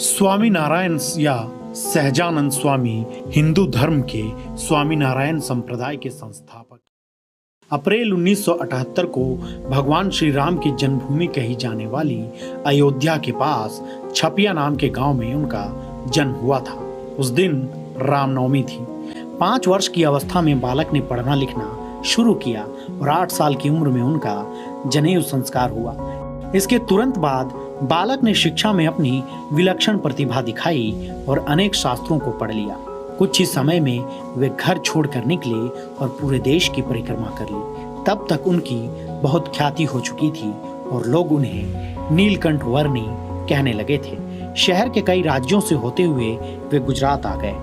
स्वामी नारायण या सहजानंद स्वामी हिंदू धर्म के स्वामी नारायण संप्रदाय के संस्थापक। अप्रैल 1978 को भगवान श्री राम की जन्मभूमि कही जाने वाली अयोध्या के पास छपिया नाम के गांव में उनका जन्म हुआ था। उस दिन रामनवमी थी। 5 वर्ष की अवस्था में बालक ने पढ़ना लिखना शुरू किया और 8 साल की उम्र में उनका जनेऊ संस्कार हुआ। इसके तुरंत बाद बालक ने शिक्षा में अपनी विलक्षण प्रतिभा दिखाई और अनेक शास्त्रों को पढ़ लिया। कुछ ही समय में वे घर छोड़कर निकले और पूरे देश की परिक्रमा कर ली। तब तक उनकी बहुत ख्याति हो चुकी थी और लोग उन्हें नीलकंठ वर्णी कहने लगे थे। शहर के कई राज्यों से होते हुए वे गुजरात आ गए।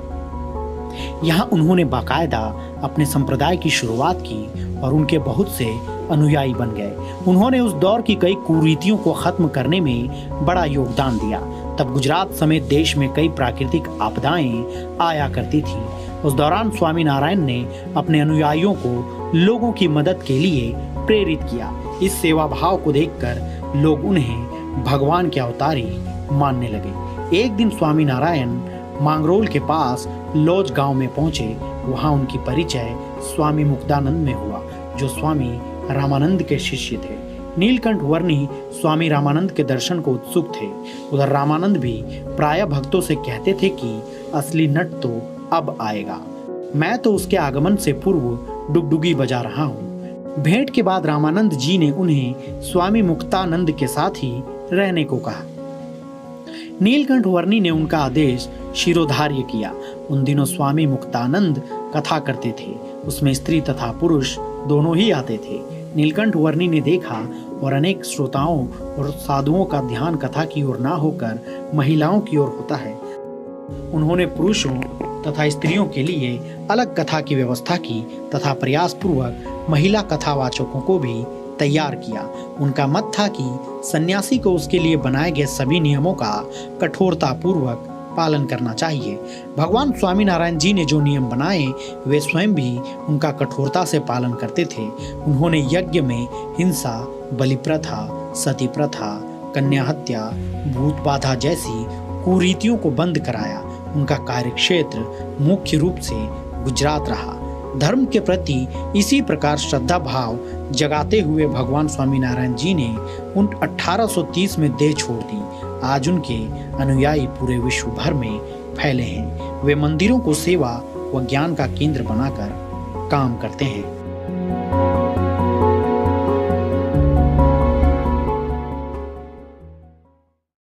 यहाँ उन्होंने बाकायदा अपने संप्रदाय की शुरुआत की और उनके बहुत से अनुयायी बन गए। उन्होंने उस दौर की कई कुरीतियों को खत्म करने में बड़ा योगदान दिया। तब गुजरात समेत देश में कई प्राकृतिक आपदाएं आया करती थी। उस दौरान स्वामी नारायण ने अपने अनुयायियों को लोगों की मदद के लिए प्रेरित किया। इस सेवा भाव को देखकर लोग उन्हें भगवान के अवतारी मानने लगे। एक दिन स्वामी नारायण मांगरोल के पास लौज गांव में पहुंचे। वहां उनकी परिचय स्वामी मुक्तानंद में हुआ, जो स्वामी रामानंद के शिष्य थे। नीलकंठ वर्णी स्वामी रामानंद के दर्शन को उत्सुक थे। उधर रामानंद भी प्राय भक्तों से कहते थे कि असली नट तो अब आएगा। मैं तो उसके आगमन से पूर्व डुगडुगी बजा रहा हूँ। भेंट के बाद रामानंद जी ने उन्हें स्वामी मुक्तानंद के साथ ही रहने को कहा। नीलकंठ वर्णी ने उनका आदेश शिरोधार्य किया। उन दिनों स्वामी मुक्तानंद कथा करते थे। उसमें स्त्री तथा पुरुष दोनों ही आते थे। नीलकंठ वर्णी ने देखा और अनेक श्रोताओं और साधुओं का ध्यान कथा की ओर ना होकर महिलाओं की ओर होता है। उन्होंने पुरुषों तथा स्त्रियों के लिए अलग कथा की व्यवस्था की तथा प्रयास पूर्वक महिला कथावाचकों को भी तैयार किया। उनका मत था कि सन्यासी को उसके लिए बनाए गए सभी नियमों का कठोरता पूर्वक पालन करना चाहिए। भगवान स्वामी नारायण जी ने जो नियम बनाए वे स्वयं भी उनका कठोरता से पालन करते थे। उन्होंने यज्ञ में हिंसा, बलि प्रथा, सती प्रथा, कन्या हत्या, भूत बाधा जैसी कुरीतियों को बंद कराया। उनका कार्यक्षेत्र मुख्य रूप से गुजरात रहा। धर्म के प्रति इसी प्रकार श्रद्धा भाव जगाते हुए भगवान स्वामी नारायण जी ने 1830 में देह छोड़ दी। आज उनके अनुयायी पूरे विश्व भर में फैले हैं। वे मंदिरों को सेवा व ज्ञान का केंद्र बनाकर काम करते हैं।